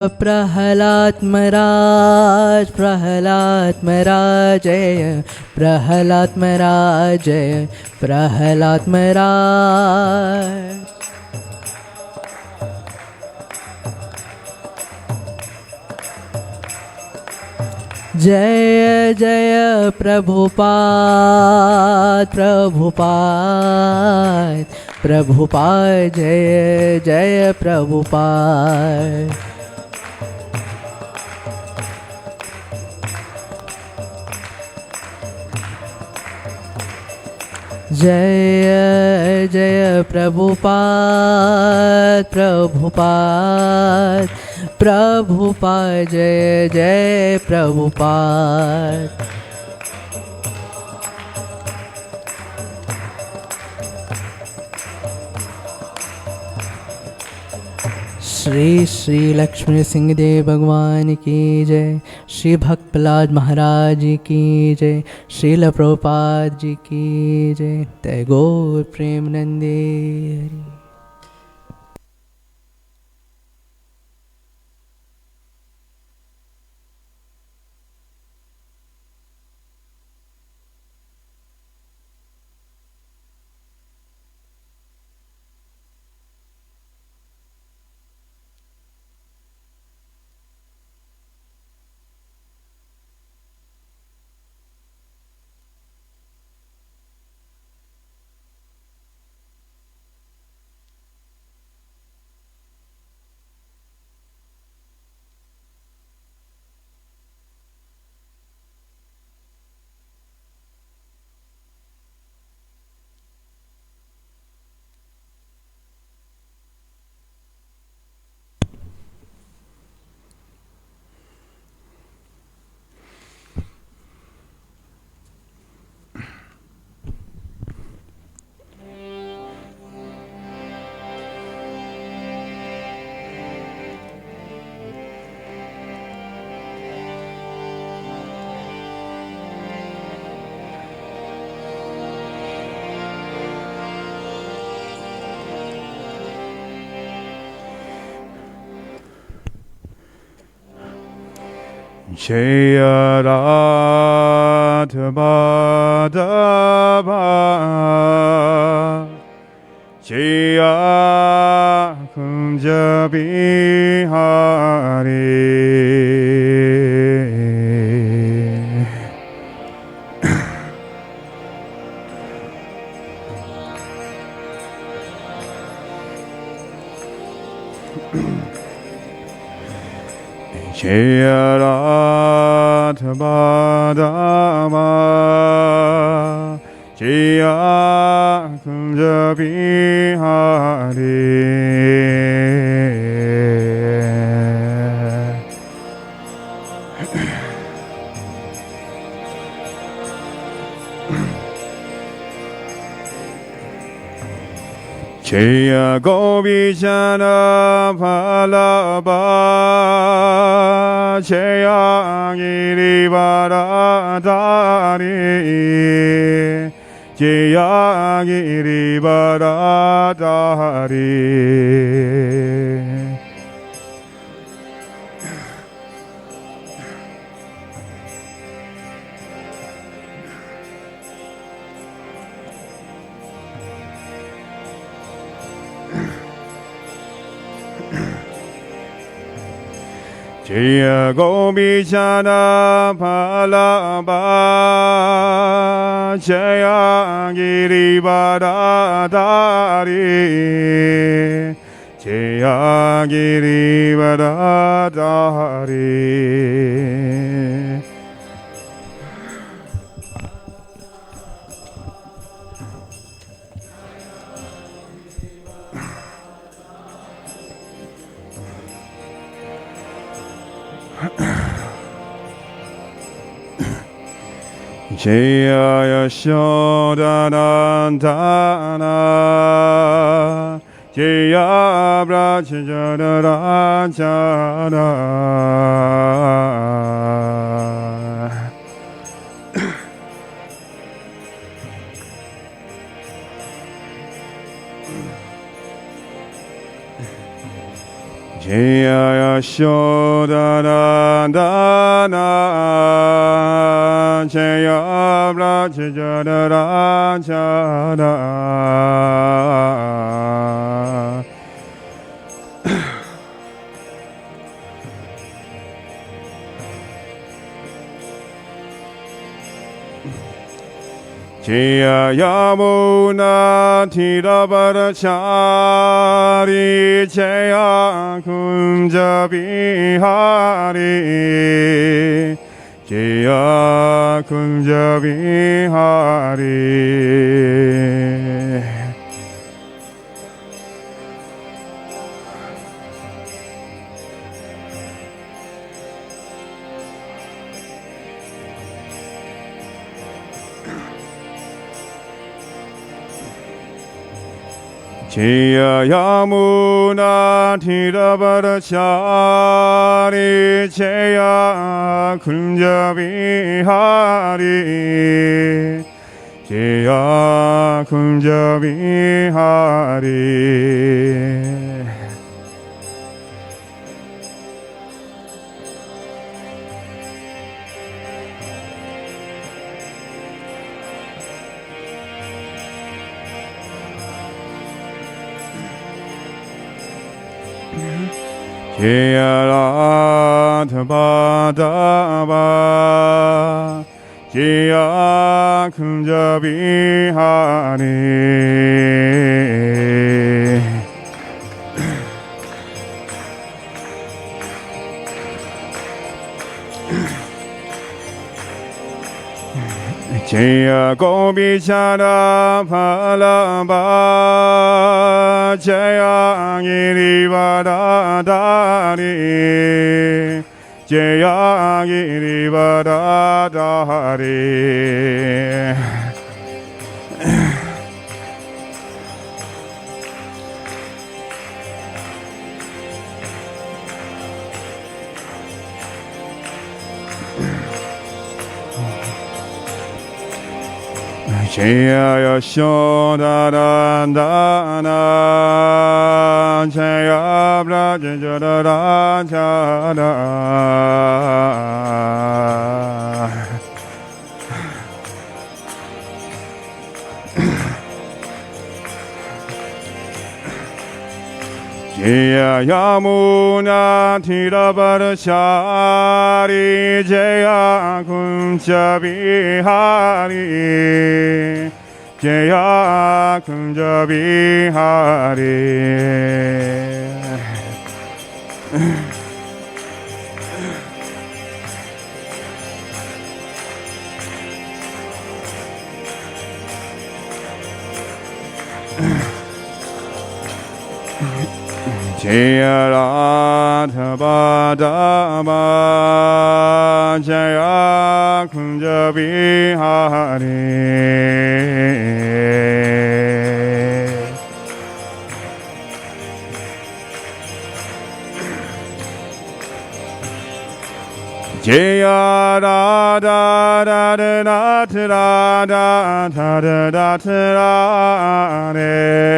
Prahalat Maraj, Prahalat Maraj, Jaya Prahalat Maraj, Jaya Prahalat Maraj. Jaya Jaya Prabhupada, Prabhupada, Prabhupada, Jaya Jaya Prabhupada. Jaya Jaya Prabhupada, Prabhupada, Prabhupada, Jaya Jaya Prabhupada. Shri Shri Lakshmi Singh Dev Bhagwan ki jai, Shri Bhakt Prahlad Maharaj ki jai, Srila Prabhupada ji ki jai, Tagore Premanande Hari. Jaya Radha Madhava Jaya Kunja Bihari Jaya Radha Madhava Jaya Kunja Bihari Jaya Govijana Phalaba Jaya Girivaradhari Jaya Girivaradhari Jaya Govijana Phalaba Jaya Girivaradhari Jaya Girivaradhari Jaya Yashodanandana Jaya Brajajana Rajana Jaya Shodadadana Jaya Brajajadara Jaya Yamuna Tirabharachari Jaya Kunja Bihari Jaya Kunja Bihari Jaya Yamuna Tirabharachari Jaya Kunja Bihari Jaya Kunja Bihari Jaya Radhabadava Jaya Kunja Bihari Jaya Gopichara Phalabha Jaya Girivardhari Jaya Girivardhari Jaya Yashodadadana Jaya Brajajadara Jaya Yamuna Tirabharachari Jaya Kunja Bihari Jaya Kunja Bihari Jaya Radhabadava Jaya Kunja Bihari Jaya Radha Radha Radha Radha Radha Radha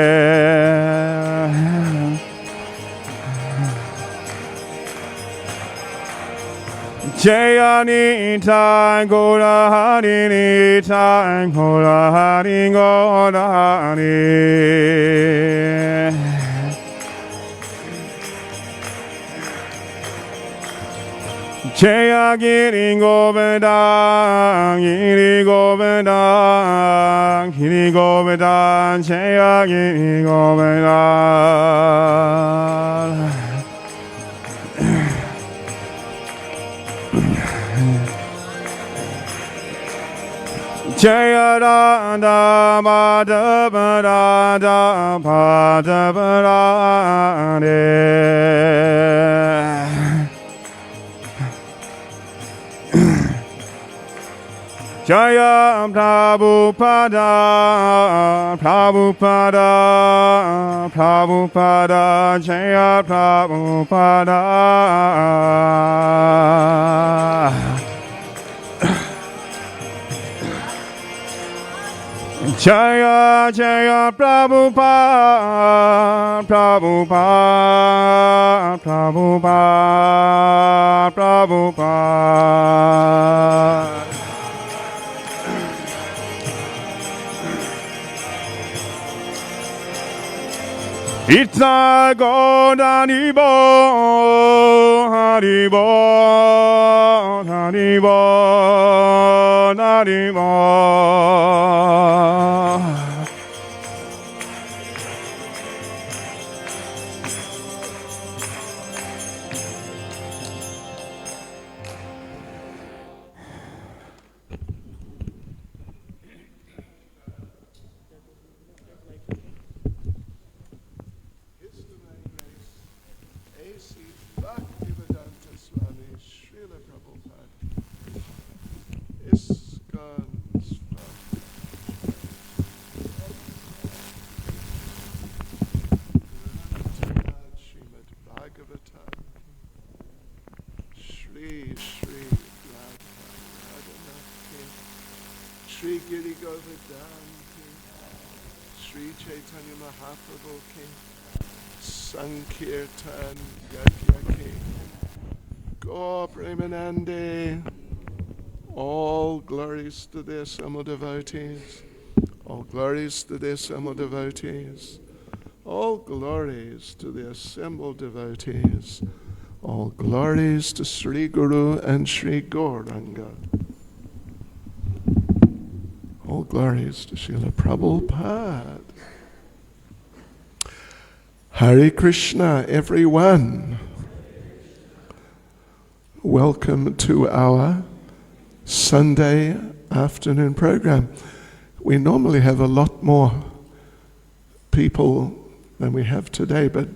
Jaya Nitai Gora Hari Nitai Gora Hari Gora Hari Jaya Giri Govardhan Giri Govardhan Giri Govardhan Jaya Giri Govardhan Jaya Radha Madhava Radha Madhava Radha Jaya Prabhupada Prabhupada Prabhupada Jaya Prabhupada Jaya Jaya Prabhupada, Prabhupada, Prabhupada, Prabhupada. Itza Godanibo, Haribo, Haribo, Haribo. Bhakti Swami, Srila Prabhupada, ISKCON Swami, Srimad Bhagavatam, Shri Shri Radha Radhanath, Shri Giri Govardhan, Shri Chaitanya Mahaprabhu King, Sankirtan Yajna King, Gaur Premanande, all glories to the assembled devotees, all glories to the assembled devotees, all glories to the assembled devotees, all glories to Sri Guru and Sri Gauranga, all glories to Srila Prabhupada. Hare Krishna, everyone. Welcome to our Sunday afternoon program. We normally have a lot more people than we have today, but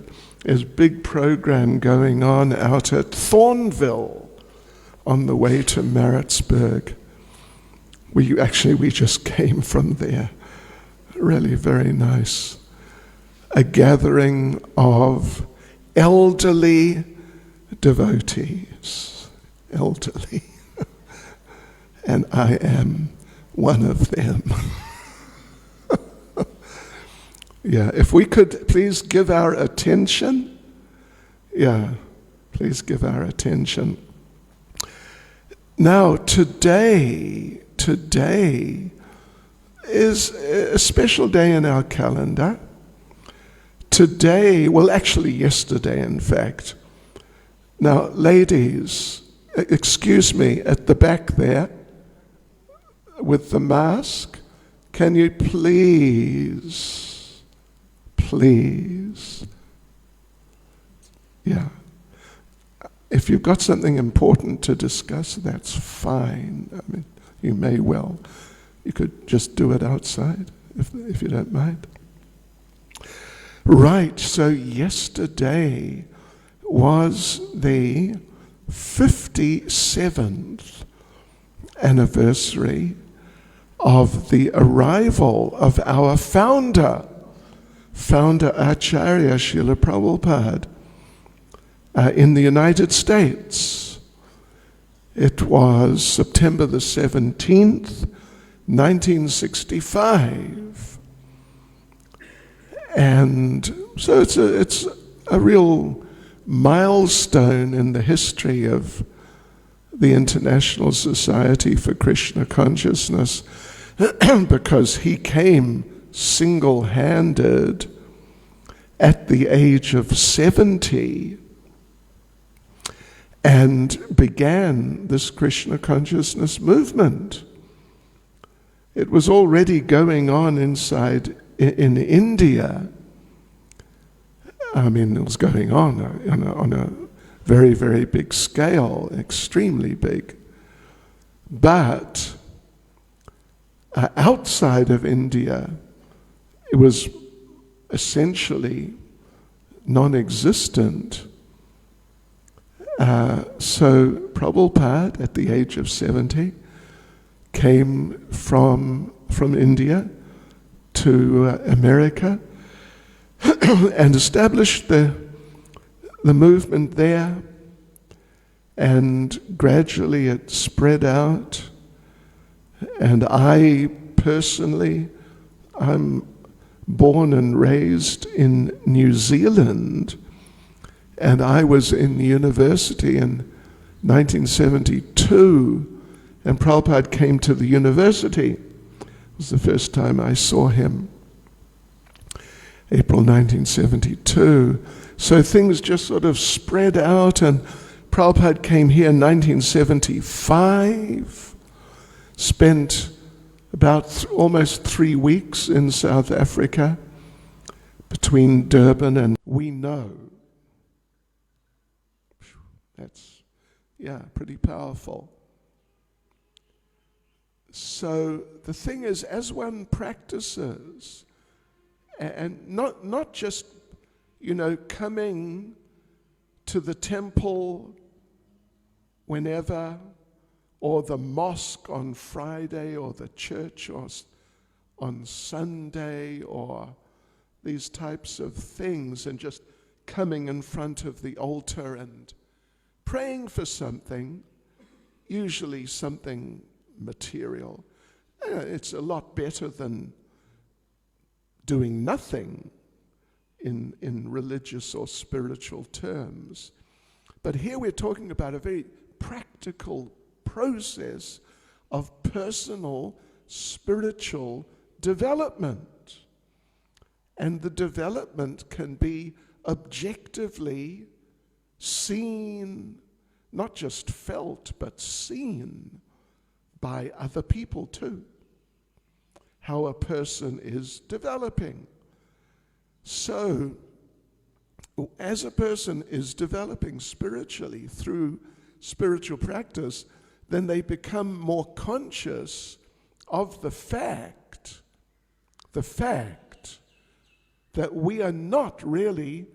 there's a big program going on out at Thornville on the way to Maritzburg. We just came from there. Really very nice. A gathering of elderly devotees. Elderly. And I am one of them. Yeah, if we could please give our attention. Yeah, please give our attention. Now, today is a special day in our calendar. Today, well, actually yesterday, in fact. Now, ladies, excuse me, at the back there, with the mask, can you please, yeah. If you've got something important to discuss, that's fine. I mean, you may well. You could just do it outside, if you don't mind. Right, so yesterday was the 57th anniversary of the arrival of our founder Acharya Srila Prabhupada in the United States. It was September the 17th, 1965. And so it's a real milestone in the history of the International Society for Krishna Consciousness because he came single-handed at the age of 70 and began this Krishna Consciousness movement. It was already going on inside in India. I mean, it was going on a very, very big scale, extremely big. But outside of India, it was essentially non-existent. So Prabhupada, at the age of 70, came from India to America and established the movement there, and gradually it spread out. And I personally I'm born and raised in New Zealand, and I was in university in 1972, and Prabhupada came to the university. It was the first time I saw him, April 1972. So things just sort of spread out, and Prabhupada came here in 1975, spent about almost 3 weeks in South Africa, between Durban and we know. That's, pretty powerful. So the thing is, as one practices, and not just, coming to the temple whenever, or the mosque on Friday, or the church on Sunday, or these types of things, and just coming in front of the altar and praying for something, usually something material. It's a lot better than doing nothing in religious or spiritual terms. But here we're talking about a very practical process of personal spiritual development. And the development can be objectively seen, not just felt, but seen by other people too. How a person is developing. So, as a person is developing spiritually through spiritual practice, then they become more conscious of the fact that we are not really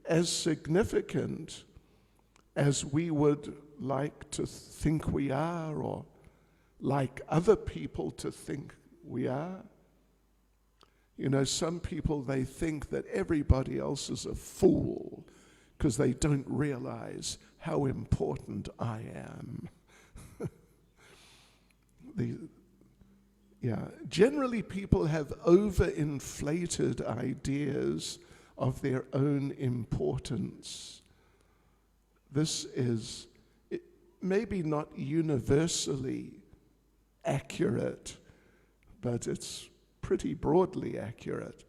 as significant as we would like to think we are, or like other people to think we are. Some people, they think that everybody else is a fool because they don't realize how important I am. Generally people have overinflated ideas of their own importance. This is maybe not universally accurate, but it's pretty broadly accurate.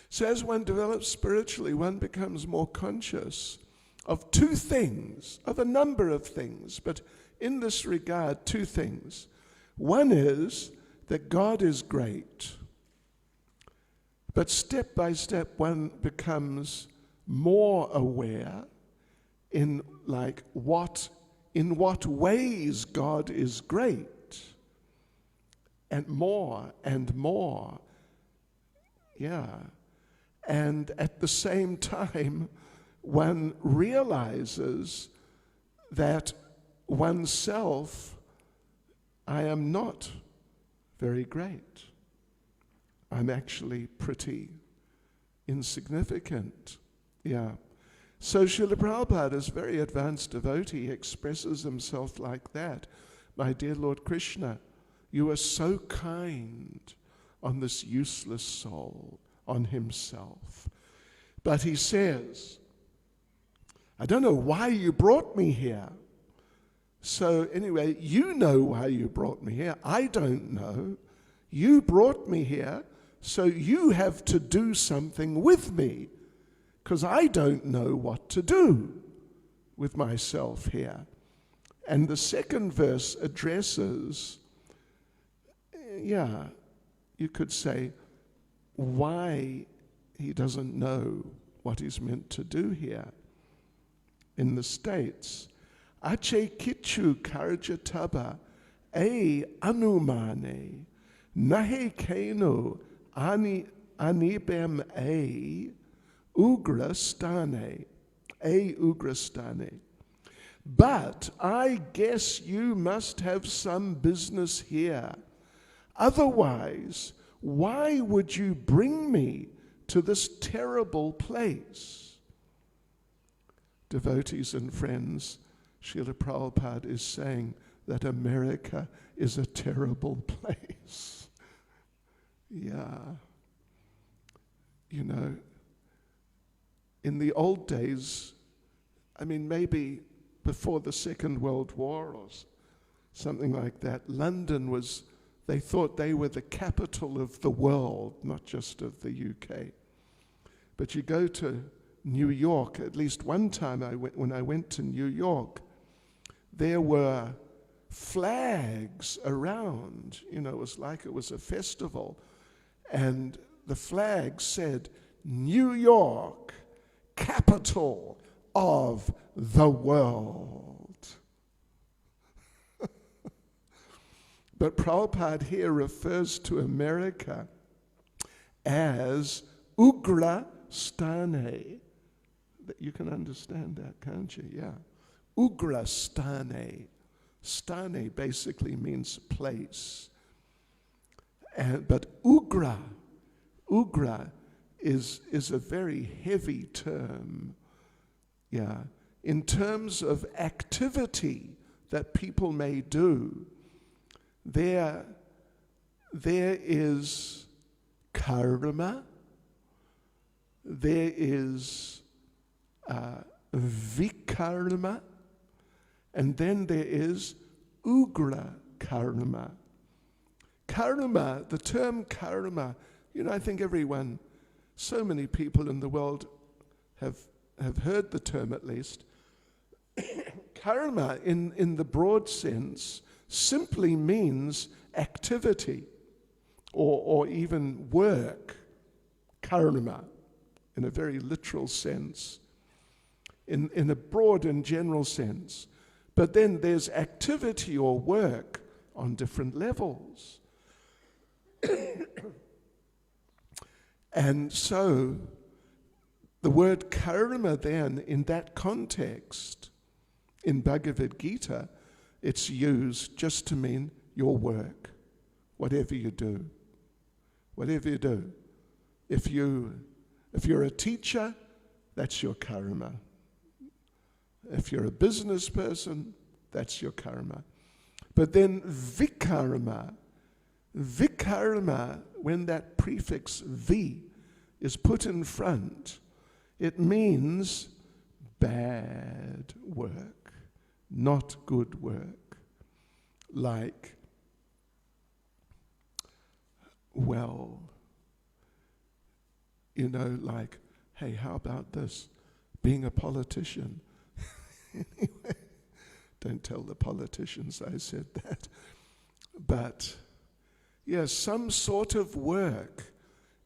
So as one develops spiritually, one becomes more conscious of two things, of a number of things, but in this regard, two things. One is that God is great, but step by step one becomes more aware in what ways God is great, and more and more. And at the same time, one realizes that oneself, I am not very great. I'm actually pretty insignificant. So Srila Prabhupada is a very advanced devotee. He expresses himself like that. My dear Lord Krishna, you are so kind on this useless soul, on himself. But he says, I don't know why you brought me here. So anyway, you know why you brought me here. I don't know. You brought me here, so you have to do something with me, because I don't know what to do with myself here. And the second verse addresses, you could say, why he doesn't know what he's meant to do here. In the States, Ache kichu karjataba e anumane nahe keno anibem e ugrastane. But I guess you must have some business here. Otherwise, why would you bring me to this terrible place? Devotees and friends, Srila Prabhupada is saying that America is a terrible place. Yeah. You know, in the old days, I mean, maybe before the Second World War or something like that, London was, they thought they were the capital of the world, not just of the UK. But you go to New York, at least one time when I went to New York, there were flags around. You know, it was like it was a festival. And the flag said, New York, capital of the world. But Prabhupada here refers to America as Ugra Stane. You can understand that, can't you? Yeah. Ugra Stane. Stane basically means place. But Ugra is a very heavy term. Yeah. In terms of activity that people may do, there is karma, there is vikarma, and then there is ugra karma. Karma, the term karma, you know, I think everyone, so many people in the world have heard the term at least. Karma, in the broad sense, simply means activity or even work. Karma, in a very literal sense, in a broad and general sense. But then there's activity or work on different levels. And so the word karma then, in that context, in Bhagavad Gita, it's used just to mean your work, whatever you do. Whatever you do. If you're a teacher, that's your karma. If you're a business person, that's your karma. But then vikarma, when that prefix vi is put in front, it means bad work, not good work. Like, well, you know, like, hey, how about this? Being a politician. Anyway, don't tell the politicians I said that. But, yeah, some sort of work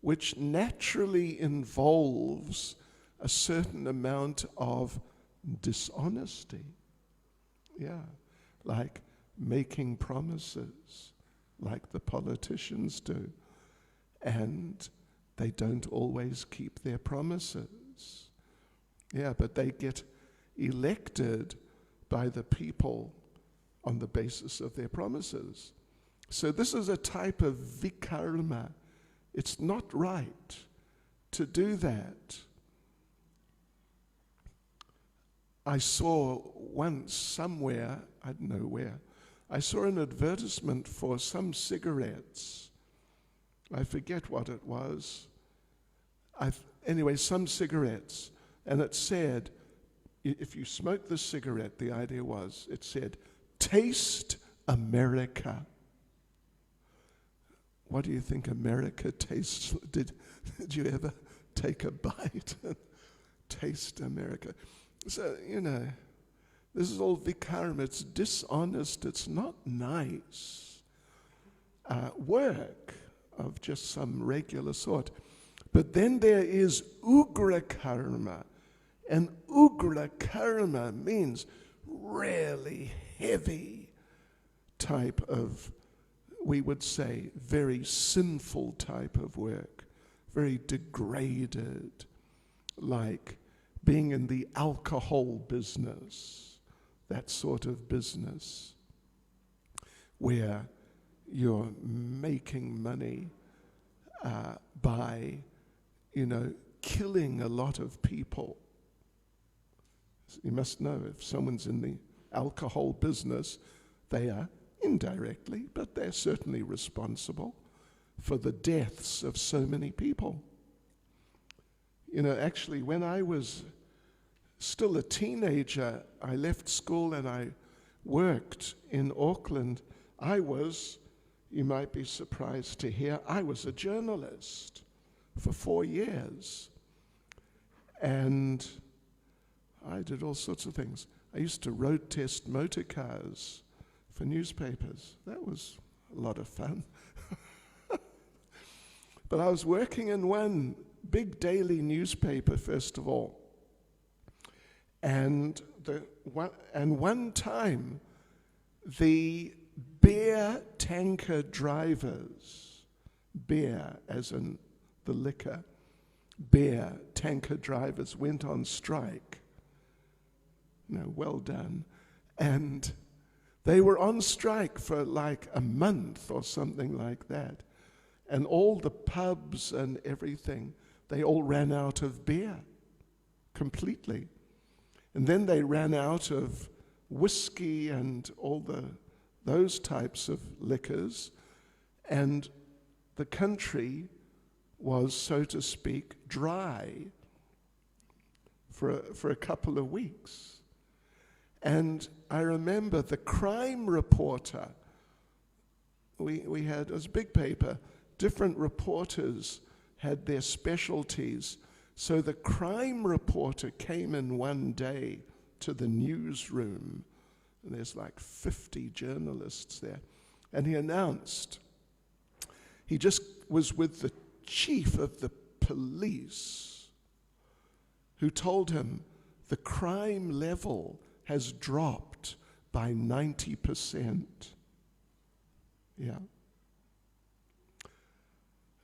which naturally involves a certain amount of dishonesty. Yeah, like making promises, like the politicians do. And they don't always keep their promises. Yeah, but they get elected by the people on the basis of their promises. So this is a type of vikarma. It's not right to do that. I saw once somewhere, I don't know where, I saw an advertisement for some cigarettes. I forget what it was. Anyway, some cigarettes. And it said, if you smoke this cigarette, the idea was, it said, taste America. What do you think America tastes? Did you ever take a bite and taste America? So, you know, this is all vikarma. It's dishonest. It's not nice. Work of just some regular sort. But then there is ugra karma. And ugra karma means really heavy type of, we would say, very sinful type of work, very degraded, like being in the alcohol business, that sort of business, where you're making money by, you know, killing a lot of people. You must know, if someone's in the alcohol business, they are indirectly, but they're certainly responsible for the deaths of so many people. You know, actually, when I was still a teenager, I left school and I worked in Auckland. I was, you might be surprised to hear, I was a journalist for 4 years. And I did all sorts of things. I used to road test motor cars for newspapers. That was a lot of fun. But I was working in one big daily newspaper, first of all. And one time, the beer tanker drivers, beer as in the liquor, beer tanker drivers went on strike. No, well done. And they were on strike for like a month or something like that. And all the pubs and everything, they all ran out of beer completely. And then they ran out of whiskey and all those types of liquors. And the country was, so to speak, dry for a couple of weeks. And I remember the crime reporter, we had, it was a big paper, different reporters had their specialties. So the crime reporter came in one day to the newsroom, and there's like 50 journalists there, and he announced, he just was with the chief of the police, who told him the crime level has dropped by 90%. Yeah.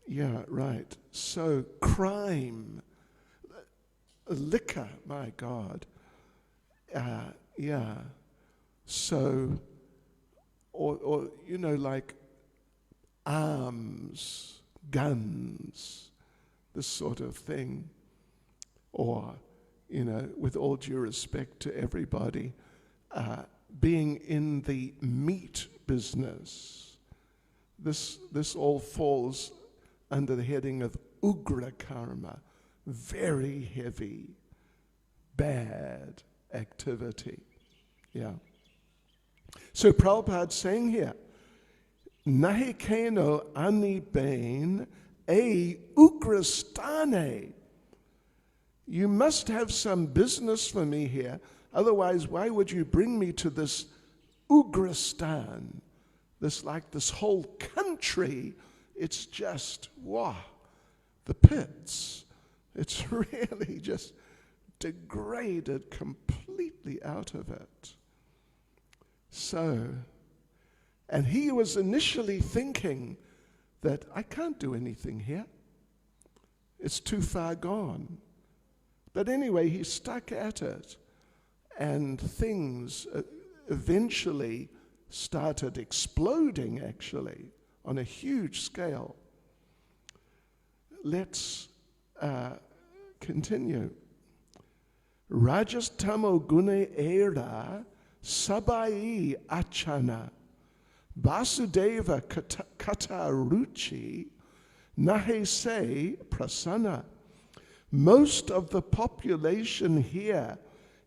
Yeah, right. So crime, liquor, my God. Yeah. So, or you know, like arms, guns, this sort of thing. Or, you know, with all due respect to everybody, being in the meat business. This all falls under the heading of ugra karma, very heavy, bad activity. Yeah. So Prabhupada's saying here, nahi keno ani bain a ugrastane. You must have some business for me here, otherwise why would you bring me to this Ugrastan, this whole country? It's just, wow, the pits. It's really just degraded completely out of it. So, and he was initially thinking that I can't do anything here. It's too far gone. But anyway, he stuck at it, and things eventually started exploding, actually, on a huge scale. Let's continue. Rajastamo gune era sabai achana Vasudeva kata ruchi nahe se prasanna. Most of the population here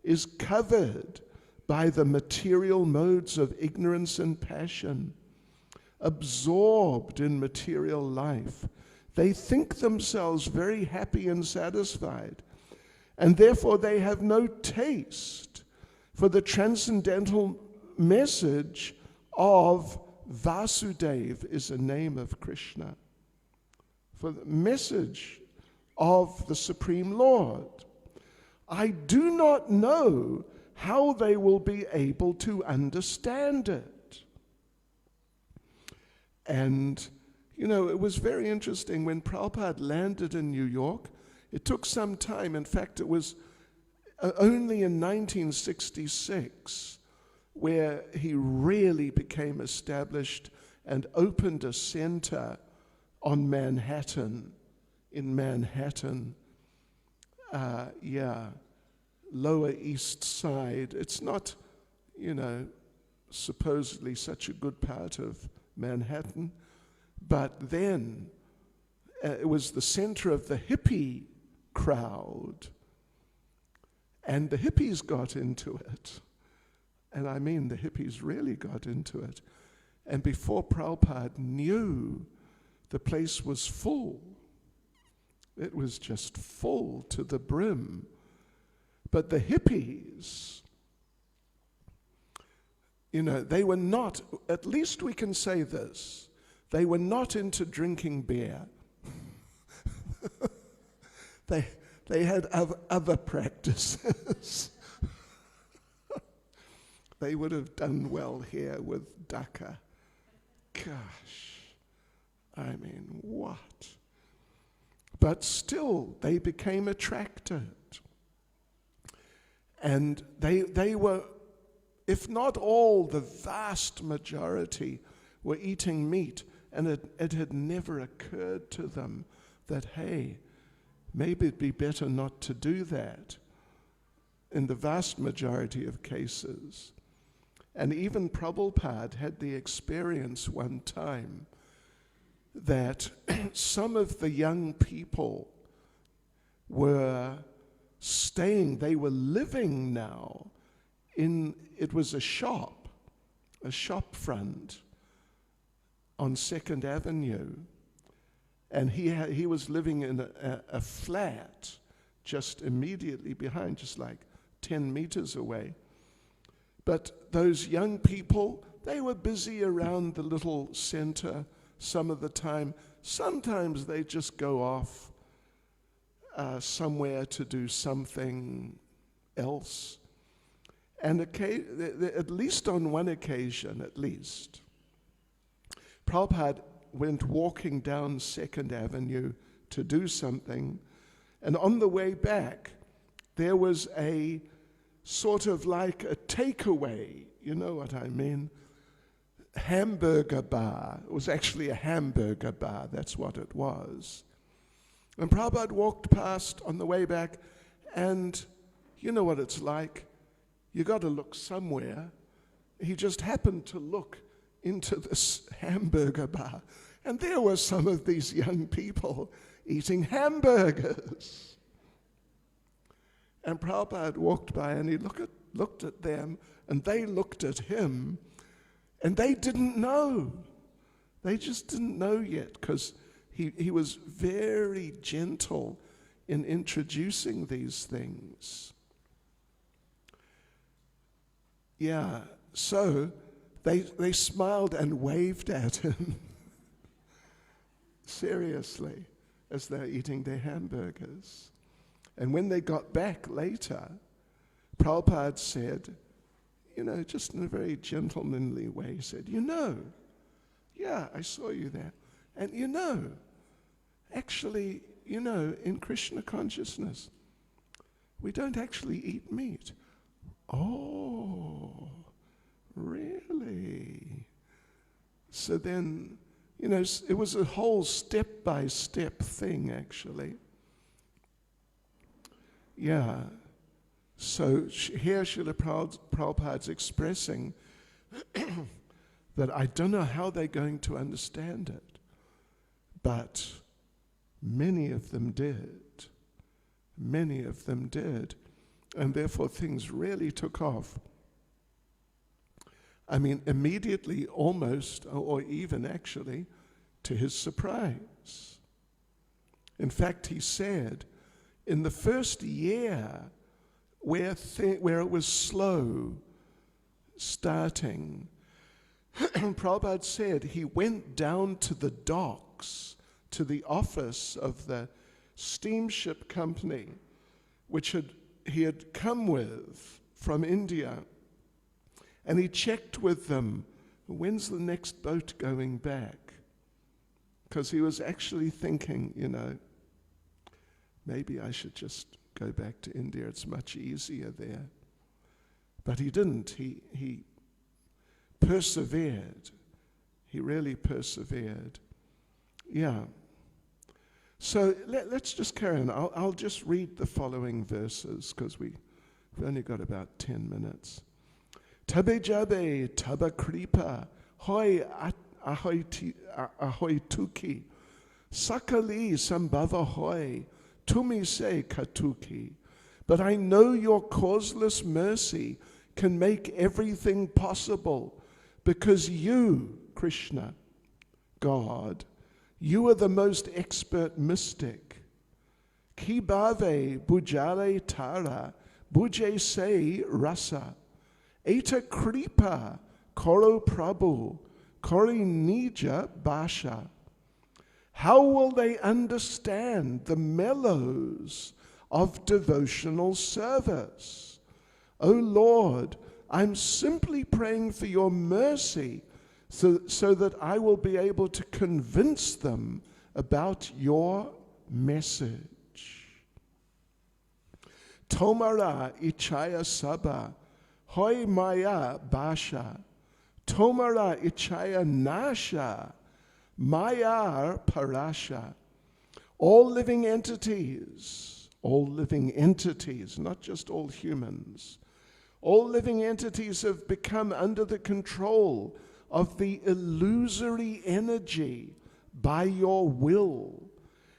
is covered by the material modes of ignorance and passion, absorbed in material life. They think themselves very happy and satisfied, and therefore they have no taste for the transcendental message of Vasudeva, is a name of Krishna, for the message of the Supreme Lord. I do not know how they will be able to understand it. And, you know, it was very interesting when Prabhupada landed in New York. It took some time. In fact, it was only in 1966 where he really became established and opened a center on Manhattan, in Manhattan, Lower East Side. It's not, you know, supposedly such a good part of Manhattan, But then it was the center of the hippie crowd, and the hippies got into it. And I mean, the hippies really got into it. And before Prabhupada knew, the place was full. It was just full to the brim. But the hippies, they were not, at least we can say this, they were not into drinking beer. They had other practices. They would have done well here with Dhaka. Gosh, I mean, what? But still, they became attracted. And they were, if not all, the vast majority were eating meat. And it had never occurred to them that, hey, maybe it'd be better not to do that in the vast majority of cases. And even Prabhupada had the experience one time that some of the young people were staying, they were living now it was a shop front on 2nd Avenue. And he was living in a flat just immediately behind, just like 10 meters away. But those young people, they were busy around the little center some of the time. Sometimes they just go off somewhere to do something else. And at least on one occasion, Prabhupada went walking down 2nd Avenue to do something, and on the way back, there was a sort of like a takeaway, you know what I mean? Hamburger bar. It was actually a hamburger bar, that's what it was. And Prabhupada walked past on the way back, and you know what it's like. You got to look somewhere. He just happened to look into this hamburger bar, and there were some of these young people eating hamburgers. And Prabhupada walked by, and he looked at them, and they looked at him, and they didn't know. They just didn't know yet, because he was very gentle in introducing these things. Yeah, so they smiled and waved at him, seriously, as they're eating their hamburgers. And when they got back later, Prabhupada said, just in a very gentlemanly way, he said, yeah, I saw you there. And actually, in Krishna consciousness, we don't actually eat meat. Oh, really? So then, it was a whole step-by-step thing, actually. Yeah. So here Srila Prabhupada's expressing that I don't know how they're going to understand it, but many of them did. Many of them did. And therefore things really took off. I mean, immediately, almost, or even actually, to his surprise. In fact, he said, in the first year, where it was slow starting, Prabhupada said he went down to the docks, to the office of the steamship company, which he had come with from India, and he checked with them, when's the next boat going back? Because he was actually thinking, maybe I should just go back to India. It's much easier there. But he didn't. He persevered. He really persevered. Yeah. So let's just carry on. I'll just read the following verses because we've only got about 10 minutes. Tabe jabe taba kripa hoi ahoy tuki. Sakali sambhava hoy, tumi se katuki. But I know your causeless mercy can make everything possible because you, Krishna, God, you are the most expert mystic. Ki bhave bujale tara, buje se rasa. Eta kripa koro prabhu, kori nija basha. How will they understand the mellows of devotional service? O Lord, I'm simply praying for your mercy so that I will be able to convince them about your message. Tomara ichaya saba, hoy maya basha. Tomara ichaya nasha, mayar parasha. All living entities, not just all humans, all living entities have become under the control of the illusory energy by your will.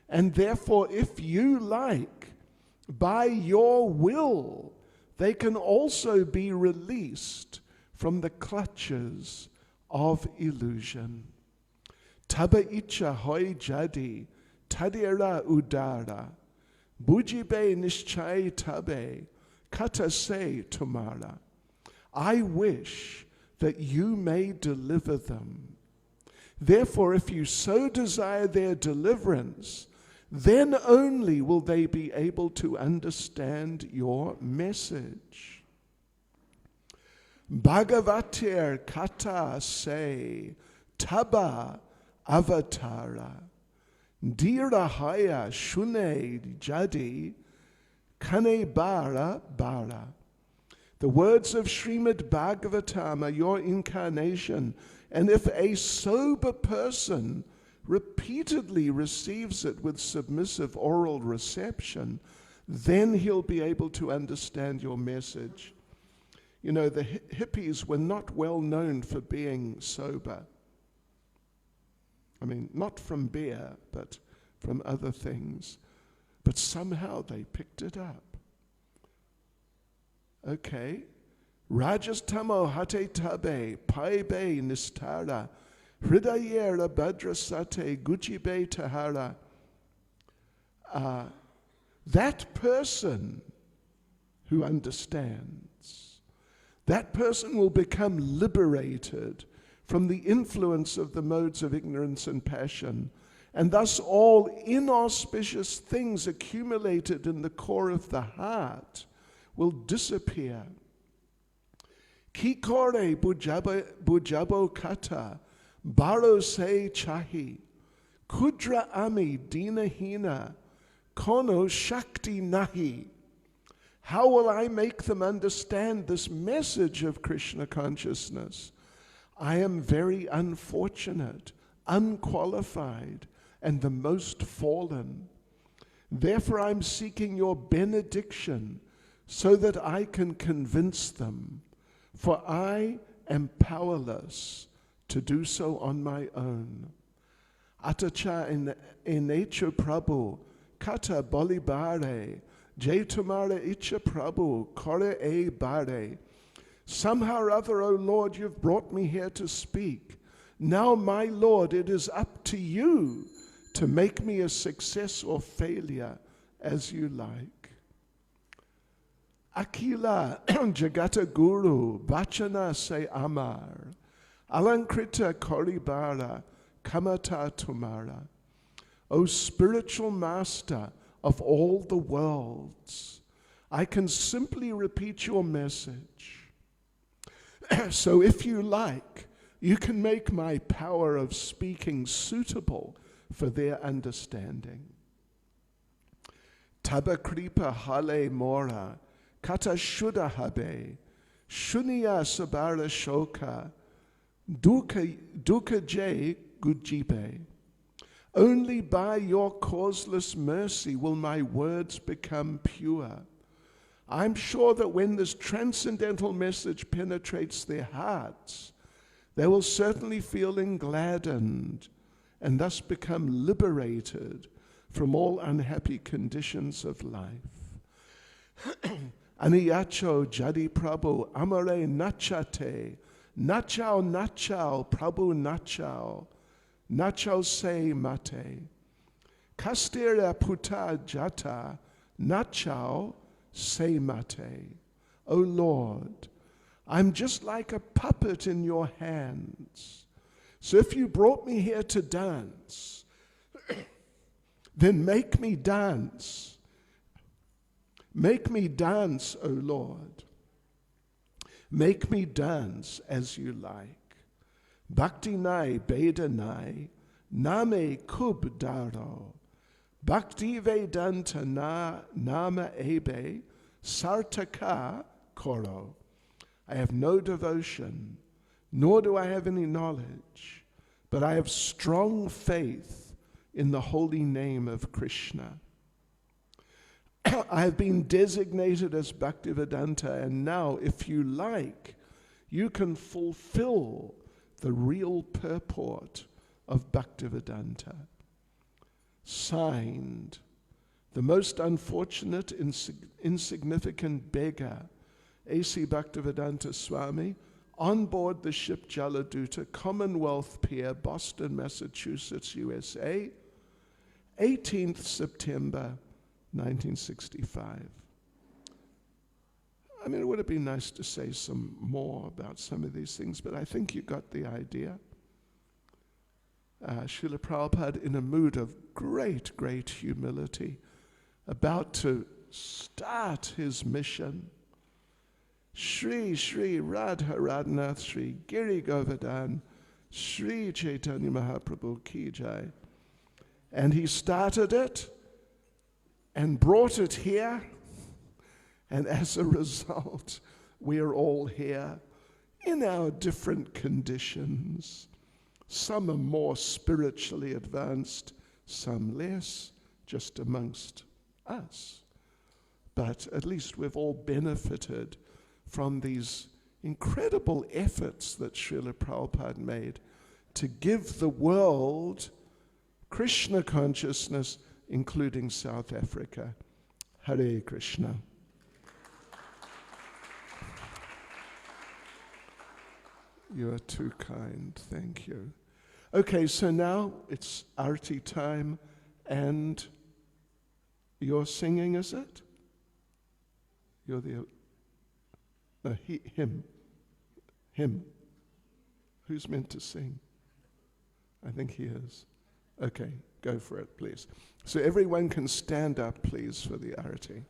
And therefore, if you like, by your will, they can also be released from the clutches of illusion. Taba icha hoy jadi, tadira udara, bujibe nischai tabe, kata se tumara. I wish that you may deliver them. Therefore, if you so desire their deliverance, then only will they be able to understand your message. Bhagavatir kata se taba avatara, dirahaya shune jadi kane bara bara. The words of Srimad Bhagavatam are your incarnation, and if a sober person repeatedly receives it with submissive oral reception, then he'll be able to understand your message. You know, the hippies were not well known for being sober. I mean, not from beer, but from other things. But somehow they picked it up. Okay. Rajastamo hate tabe, paibe nistara, hridayera badrasate guchibe tahara. That person who understands, that person will become liberated from the influence of the modes of ignorance and passion, and thus all inauspicious things accumulated in the core of the heart will disappear. Kikore bujabo kata, baro se chahi, kudra ami dina hina, kono shakti nahi. How will I make them understand this message of Krishna consciousness? I am very unfortunate, unqualified, and the most fallen. Therefore I'm seeking your benediction so that I can convince them, for I am powerless to do so on my own. Atacha in nature Prabhu, kata bolibare, jai tumara icha Prabhu, kore e bare. Somehow or other, O Lord, you've brought me here to speak. Now, my Lord, it is up to you to make me a success or failure as you like. Akila Jagata Guru Bachana se Amar Alankrita Koribara Kamata Tumara. O spiritual master of all the worlds, I can simply repeat your message. So if you like, you can make my power of speaking suitable for their understanding. Tabakripa hale mora, kata shuddha habe, shunya sabara shoka, dukkha jay gujibe. Only by your causeless mercy will my words become pure. I'm sure that when this transcendental message penetrates their hearts, They will certainly feel gladdened and thus become liberated from all unhappy conditions of life. Aniyacho jadi Prabhu amare nachate, nachao nachao Prabhu nachao, nachao se mate. Kastira puta jata, nachao se mate. O Lord, I'm just like a puppet in your hands. So if you brought me here to dance, then make me dance. Make me dance, O Lord. Make me dance as you like. Bhakti nai beda nai, name kub daro. Bhakti vedanta na nama ebe, sartaka koro. I have no devotion, nor do I have any knowledge, but I have strong faith in the holy name of Krishna. I have been designated as Bhaktivedanta, and now, if you like, you can fulfill the real purport of Bhaktivedanta. Signed, the most unfortunate, insignificant beggar, A.C. Bhaktivedanta Swami, on board the ship Jaladuta, Commonwealth Pier, Boston, Massachusetts, USA, 18th September 1965. I mean, it would have been nice to say some more about some of these things, but I think you got the idea. Srila Prabhupada, in a mood of great, great humility, about to start his mission. Shri Shri Radha Radhanath Shri Giri Govardhan Shri Caitanya Mahaprabhu Ki Jai. And he started it and brought it here, and as a result, we're all here in our different conditions. Some are more spiritually advanced, some less, just amongst us. But at least we've all benefited from these incredible efforts that Srila Prabhupada made to give the world Krishna consciousness, including South Africa. Hare Krishna. You are too kind, thank you. Okay, so now it's Arti time, and you're singing, is it? You're the... No, him. Who's meant to sing? I think he is. Okay, go for it, please. So everyone can stand up, please, for the Arati.